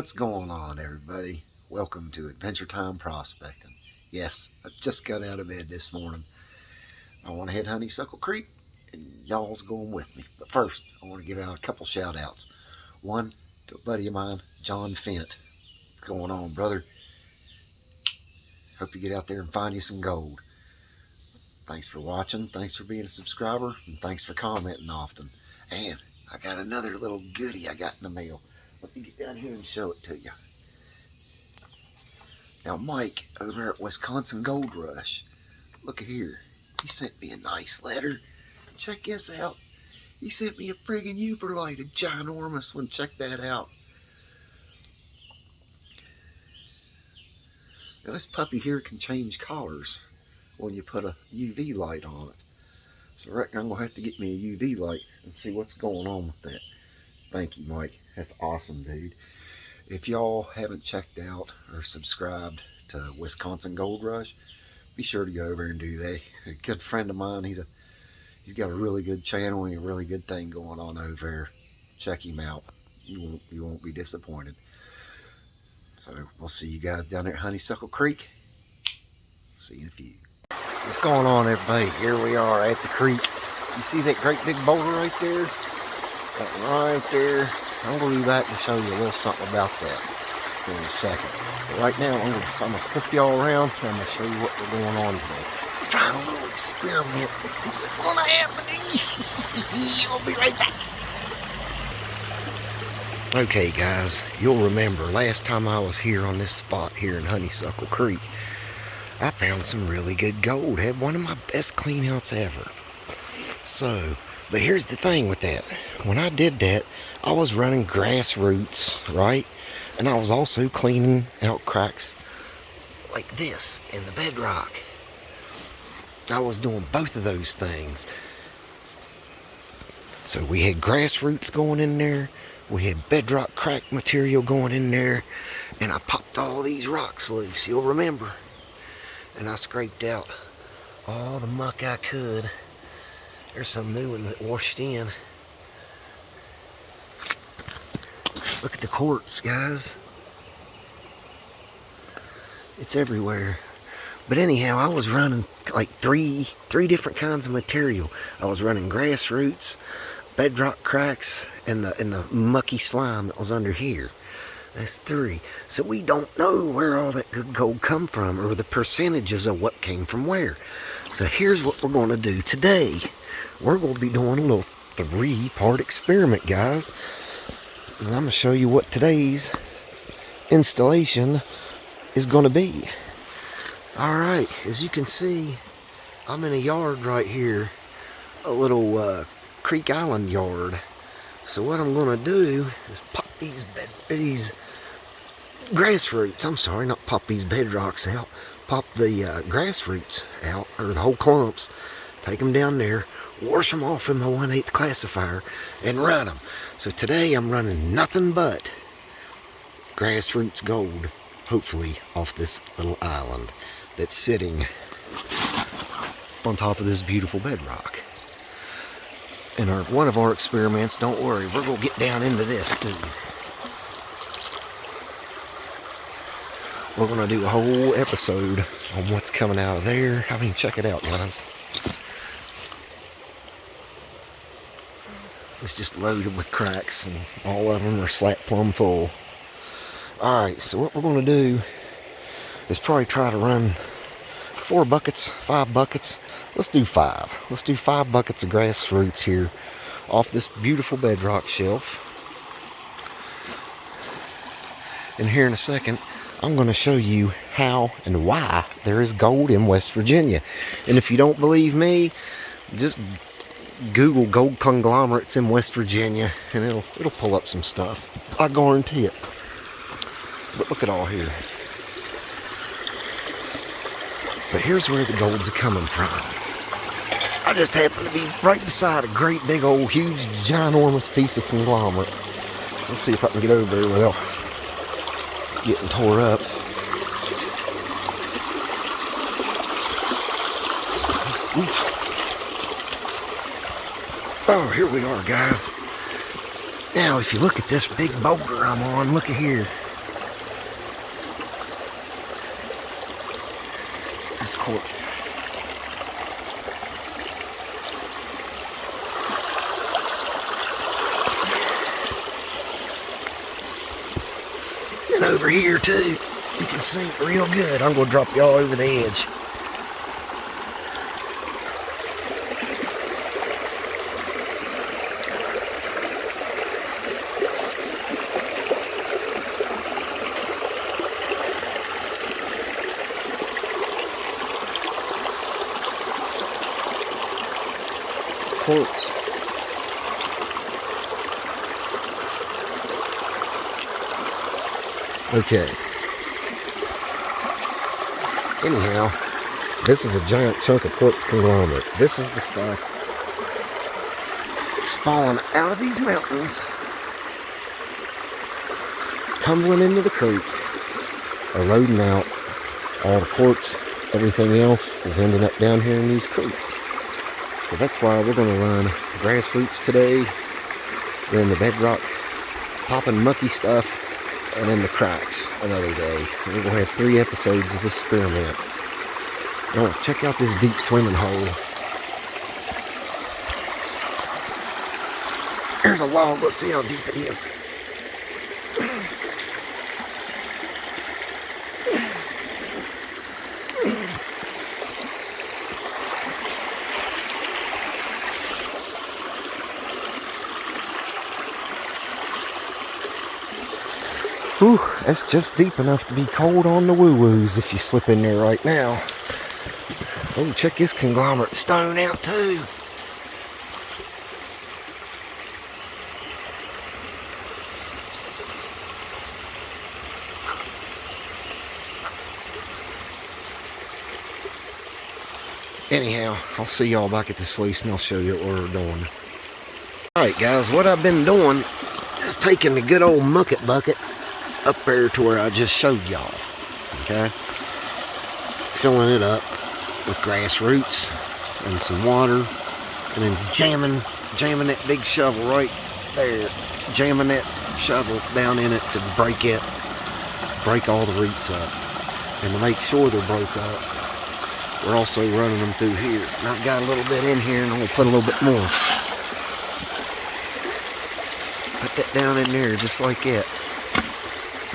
What's going on, everybody? Welcome to Adventure Time Prospecting. Yes, I just got out of bed this morning. I want to hit Honeysuckle Creek, and y'all's going with me. But first, I want to give out a couple shout outs. One to a buddy of mine, John Fent. What's going on, brother? Hope you get out there and find you some gold. Thanks for watching, thanks for being a subscriber, and thanks for commenting often. And I got another little goodie I got in the mail. Let me get down here and show it to you. Now, Mike over at Wisconsin Gold Rush, look at here. He sent me a nice letter. Check this out. He sent me a friggin' Uberlite, a ginormous one. Check that out. Now, this puppy here can change colors when you put a UV light on it. So I reckon I'm going to have to get me a UV light and see what's going on with that. Thank you, Mike. That's awesome, dude. If y'all haven't checked out or subscribed to Wisconsin Gold Rush, be sure to go over and do that. A good friend of mine, he's got a really good channel and a really good thing going on over there. Check him out. You won't be disappointed. So we'll see you guys down there at Honeysuckle Creek. See you in a few. What's going on, everybody? Here we are at the creek. You see that great big boulder right there? That one right there. I'm going to be back and show you a little something about that in a second. But right now, I'm going to flip y'all around and I'm going to show you what we're going on today. I'm trying a little experiment and see what's going to happen. I'll be right back. Okay, guys, you'll remember last time I was here on this spot here in Honeysuckle Creek, I found some really good gold. Had one of my best cleanouts ever. So, but here's the thing with that. When I did that, I was running grassroots, right? And I was also cleaning out cracks like this in the bedrock. I was doing both of those things. So we had grassroots going in there. We had bedrock crack material going in there. And I popped all these rocks loose. You'll remember. And I scraped out all the muck I could. There's some new one that washed in. Look at the quartz, guys. It's everywhere. But anyhow, I was running like three different kinds of material. I was running grassroots, bedrock cracks, and the mucky slime that was under here. That's 3. So we don't know where all that good gold come from or the percentages of what came from where. So here's what we're going to do today. We're going to be doing a little 3-part experiment, guys. And I'm going to show you what today's installation is going to be. Alright, as you can see, I'm in a yard right here. A little Creek Island yard. So what I'm going to do is pop these grassroots. I'm sorry, not pop these bedrocks out. Pop the grassroots out, or the whole clumps. Take them down there. Wash them off in my 1/8 classifier and run them. So today I'm running nothing but grassroots gold, hopefully off this little island that's sitting on top of this beautiful bedrock. And one of our experiments, don't worry, we're going to get down into this too. We're going to do a whole episode on what's coming out of there. I mean, check it out, guys. It's just loaded with cracks, and all of them are slap plumb full. Alright, so what we're going to do is probably try to run 4 buckets, 5 buckets. Let's do 5. Let's do 5 buckets of grassroots here off this beautiful bedrock shelf. And here in a second, I'm going to show you how and why there is gold in West Virginia. And if you don't believe me, just Google gold conglomerates in West Virginia and it'll pull up some stuff. I guarantee it. But look at all here. But here's where the golds are coming from. I just happen to be right beside a great big old huge ginormous piece of conglomerate. Let's see if I can get over there without getting tore up. Oof. Oh, here we are, guys. Now, if you look at this big boulder I'm on, look at here. is quartz. And over here too, you can see it real good. I'm gonna drop y'all over the edge. Quartz. Okay. Anyhow, this is a giant chunk of quartz conglomerate. This is the stuff that's falling out of these mountains, tumbling into the creek, eroding out. All the quartz, everything else is ending up down here in these creeks. So that's why we're going to run grassroots today, then the bedrock, popping mucky stuff, and then the cracks another day. So we're going to have 3 episodes of this experiment. Now, check out this deep swimming hole. There's a log. Let's see how deep it is. Whew, that's just deep enough to be cold on the woo-woos if you slip in there right now. Oh, check this conglomerate stone out too. Anyhow, I'll see y'all back at the sluice and I'll show you what we're doing. Alright guys, what I've been doing is taking the good old mucket bucket up there to where I just showed y'all, okay? Filling it up with grassroots and some water, and then jamming that big shovel right there, jamming that shovel down in it to break all the roots up. And to make sure they're broke up, we're also running them through here. And I've got a little bit in here and I'm gonna put a little bit more. Put that down in there just like that.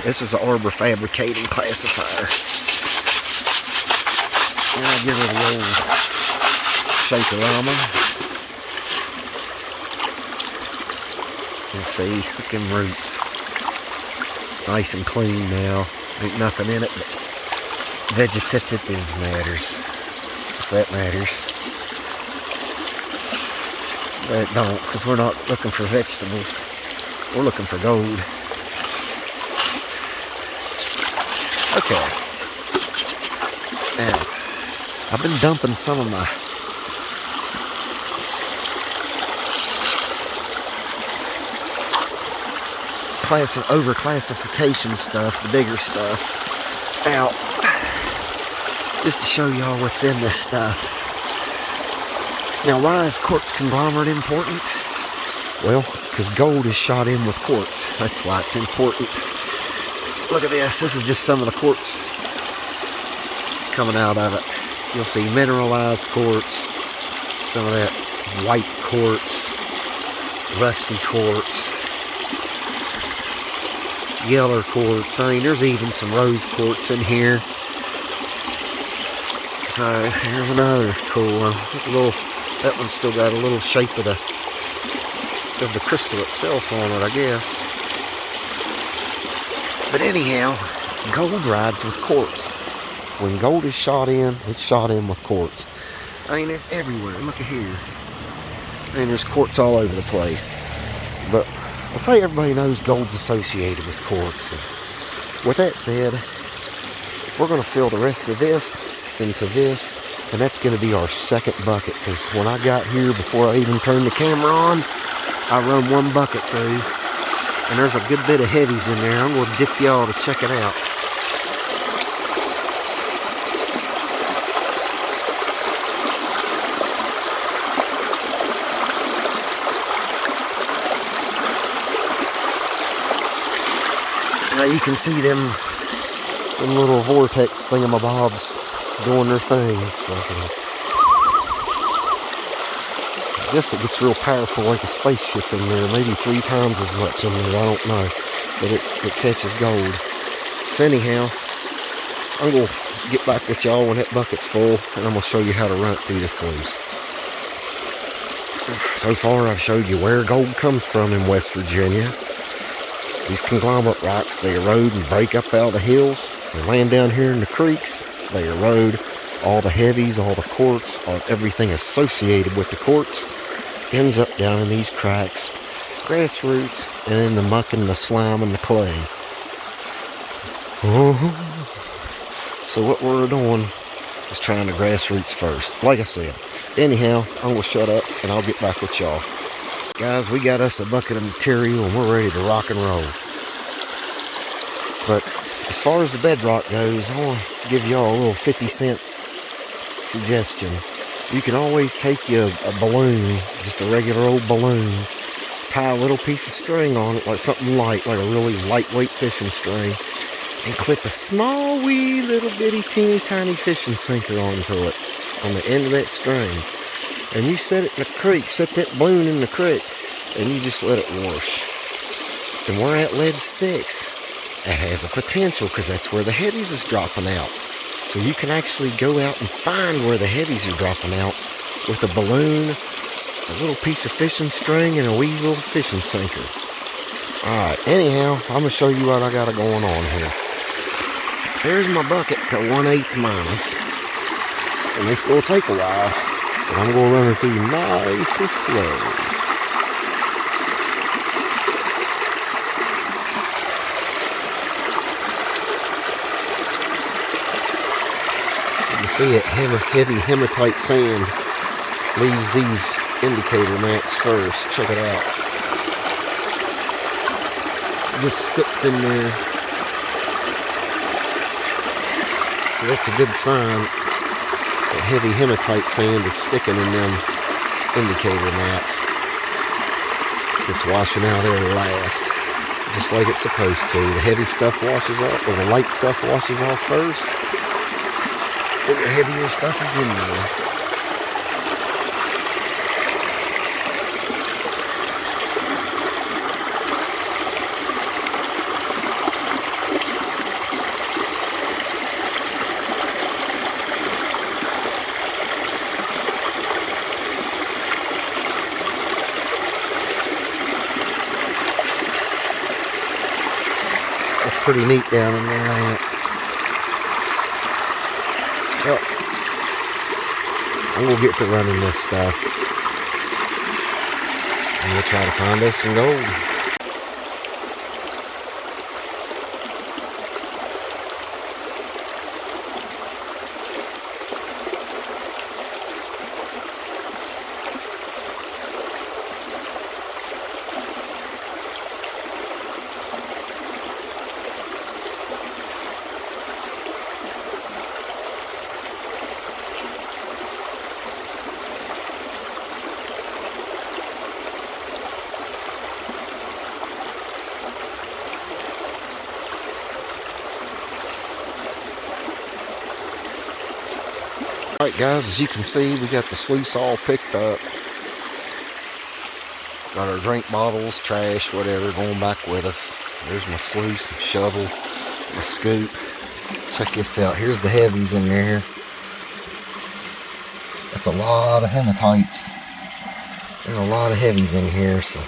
This is an arbor fabricating classifier. And I give it a old shakerama. And see, look at them roots. Nice and clean now. Ain't nothing in it but vegetative matters. If that matters. But it don't, because we're not looking for vegetables. We're looking for gold. Okay, now, I've been dumping some of my overclassification stuff, the bigger stuff, out, just to show y'all what's in this stuff. Now, why is quartz conglomerate important? Well, because gold is shot in with quartz. That's why it's important. Look at this. This is just some of the quartz coming out of it. You'll see mineralized quartz, some of that white quartz, rusty quartz, yellow quartz. I mean, there's even some rose quartz in here. So here's another cool one. That one's still got a little shape of the crystal itself on it, I guess. But anyhow, gold rides with quartz. When gold is shot in, it's shot in with quartz. I mean, it's everywhere. Look at here. I mean, there's quartz all over the place. But I'll say everybody knows gold's associated with quartz. With that said, we're going to fill the rest of this into this, and that's going to be our second bucket. Because when I got here, before I even turned the camera on, I run one bucket through. And there's a good bit of heavies in there. I'm going to dip y'all to check it out. Now you can see them little vortex thingamabobs doing their thing. So I guess it gets real powerful like a spaceship in there. Maybe 3 times as much in there. I don't know. But it catches gold. So anyhow, I'm going to get back with y'all when that bucket's full, and I'm going to show you how to run it through the sluice. So far, I've showed you where gold comes from in West Virginia. These conglomerate rocks, they erode and break up out of the hills. They land down here in the creeks. They erode all the heavies, all the quartz, everything associated with the quartz ends up down in these cracks, grassroots, and in the muck and the slime and the clay. So what we're doing is trying the grassroots first. Like I said, anyhow, I'm going to shut up and I'll get back with y'all. Guys, we got us a bucket of material and we're ready to rock and roll. But as far as the bedrock goes, I want to give y'all a little 50-cent suggestion. You can always take you a balloon, just a regular old balloon, tie a little piece of string on it, like something light, like a really lightweight fishing string, and clip a small wee little bitty teeny tiny fishing sinker onto it, on the end of that string. And you set it in the creek, set that balloon in the creek, and you just let it wash. And where that lead sticks, it has a potential, because that's where the heavies is dropping out. So you can actually go out and find where the heavies are dropping out with a balloon, a little piece of fishing string, and a wee little fishing sinker. Alright, anyhow, I'm going to show you what I got going on here. There's my bucket to 1/8 minus. And it's going to take a while, but I'm going to run it through nice and slow. You see it, heavy hematite sand leaves these indicator mats first. Check it out. It just sticks in there. So that's a good sign that heavy hematite sand is sticking in them indicator mats. It's washing out every last, just like it's supposed to. The heavy stuff washes off, or the light stuff washes off first, and the heavier stuff is in there. It's pretty neat down in there, ain't it? Well, I'm going to get to running this stuff. I'm going to try to find us some gold. Alright guys, as you can see, we got the sluice all picked up. Got our drink bottles, trash, whatever, going back with us. There's my sluice and shovel, my scoop. Check this out, here's the heavies in there. That's a lot of hematites. There's a lot of heavies in here, so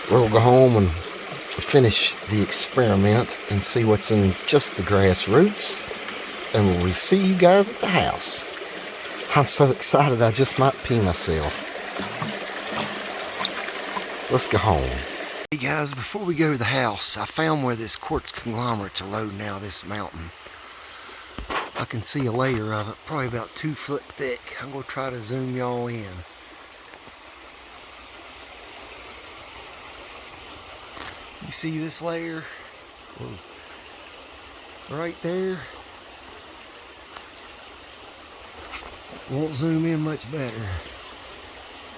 we'll go home and finish the experiment and see what's in just the grassroots. And we'll see you guys at the house. I'm so excited I just might pee myself. Let's go home. Hey guys, before we go to the house, I found where this quartz conglomerates are loading out of this mountain. I can see a layer of it, probably about 2 foot thick. I'm going to try to zoom y'all in. You see this layer? Right there? Won't zoom in much better,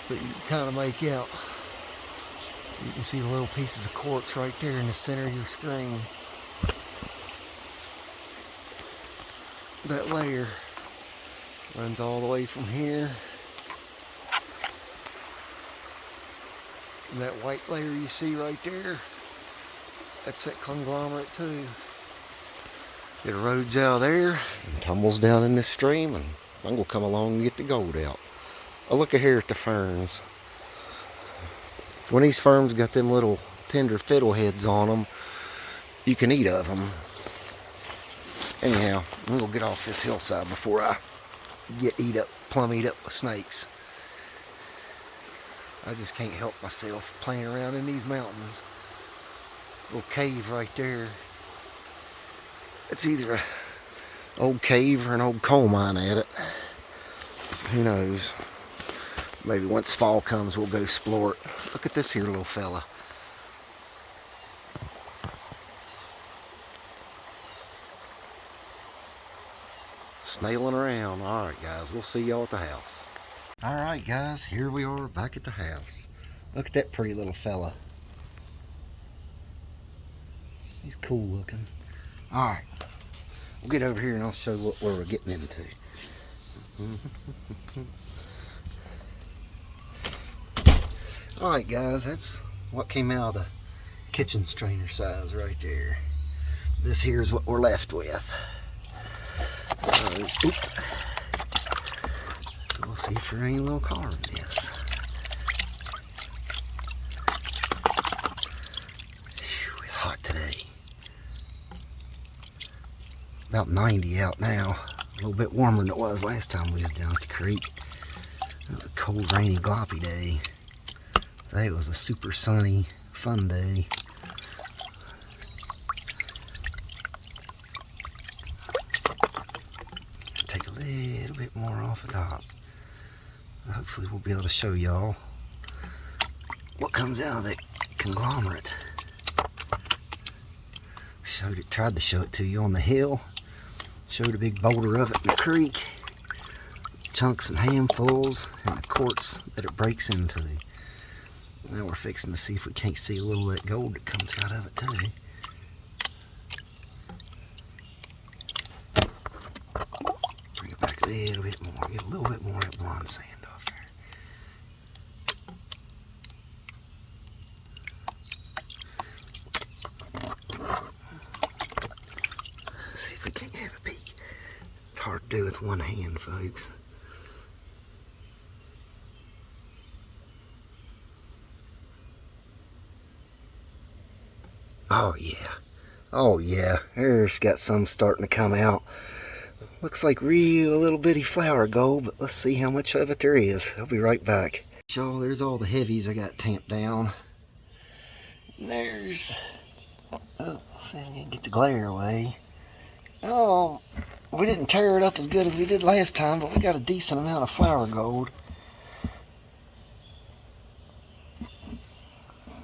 but you can kind of make out. You can see the little pieces of quartz right there in the center of your screen. That layer Runs all the way from here. And that white layer you see right there, that's that conglomerate too. It erodes out of there and tumbles down in this stream, and I'm gonna come along and get the gold out. Oh, look at here at the ferns. When these ferns got them little tender fiddle heads on them, you can eat of them. Anyhow, I'm gonna get off this hillside before I get plumb eat up with snakes. I just can't help myself playing around in these mountains. Little cave right there. It's either an old cave or an old coal mine at it. So who knows? Maybe once fall comes, we'll go explore it. Look at this here little fella. Snailing around. Alright guys, we'll see y'all at the house. Alright guys, here we are back at the house. Look at that pretty little fella. He's cool looking. Alright, we'll get over here and I'll show you what we're getting into. Alright guys, that's what came out of the kitchen strainer size right there. This here is what we're left with. So, we'll see if there ain't a little color in this. Whew, it's hot today. About 90 out now. A little bit warmer than it was last time we was down at the creek. It was a cold, rainy, gloppy day. Today was a super sunny, fun day. Take a little bit more off the top. Hopefully we'll be able to show y'all what comes out of that conglomerate. Tried to show it to you on the hill. Showed a big boulder of it in the creek. Chunks and handfuls, and the quartz that it breaks into. Now we're fixing to see if we can't see a little of that gold that comes out of it too. Bring it back a little bit more. Get a little bit more of that blonde sand off there. Let's see if we can't have a peek. It's hard to do with one hand, folks. Oh yeah, oh yeah, there's got some starting to come out. Looks like real little bitty flower gold, but let's see how much of it there is. I'll be right back. Y'all, there's all the heavies I got tamped down. And there's, oh, see if I can get the glare away. Oh, we didn't tear it up as good as we did last time, but we got a decent amount of flower gold.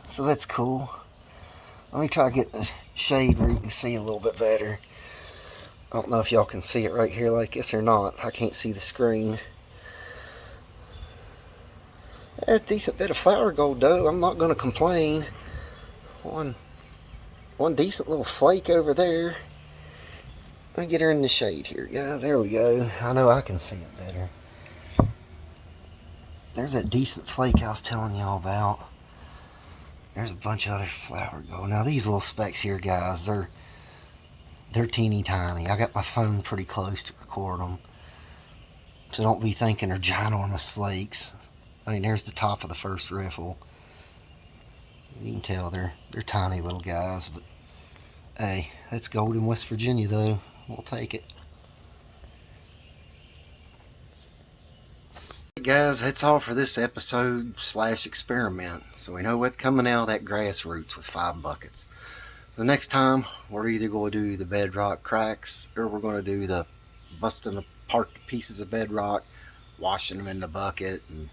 So that's cool. Let me try to get the shade where you can see a little bit better. I don't know if y'all can see it right here like this or not. I can't see the screen. That's a decent bit of flower gold though. I'm not going to complain. One decent little flake over there. Let me get her in the shade here, guys. There we go. I know I can see it better. There's that decent flake I was telling y'all about. There's a bunch of other flower gold. Now these little specks here, guys, they're teeny tiny. I got my phone pretty close to record them. So don't be thinking they're ginormous flakes. I mean, there's the top of the first riffle. You can tell they're tiny little guys, but hey, that's gold in West Virginia though. We'll take it. Guys, that's all for this episode / experiment. So we know what's coming out of that grassroots with 5 buckets. The next time we're either going to do the bedrock cracks, or we're going to do the busting apart the pieces of bedrock, washing them in the bucket, and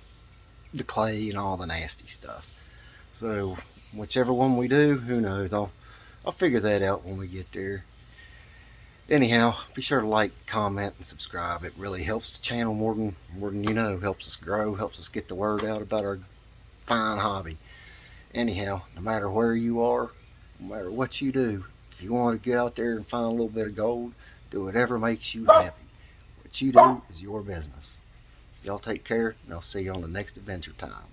the clay and all the nasty stuff. So whichever one we do, who knows? I'll figure that out when we get there. Anyhow, be sure to like, comment, and subscribe. It really helps the channel more than you know. Helps us grow, helps us get the word out about our fine hobby. Anyhow, no matter where you are, no matter what you do, if you want to get out there and find a little bit of gold, do whatever makes you happy. What you do is your business. Y'all take care, and I'll see you on the next Adventure Time.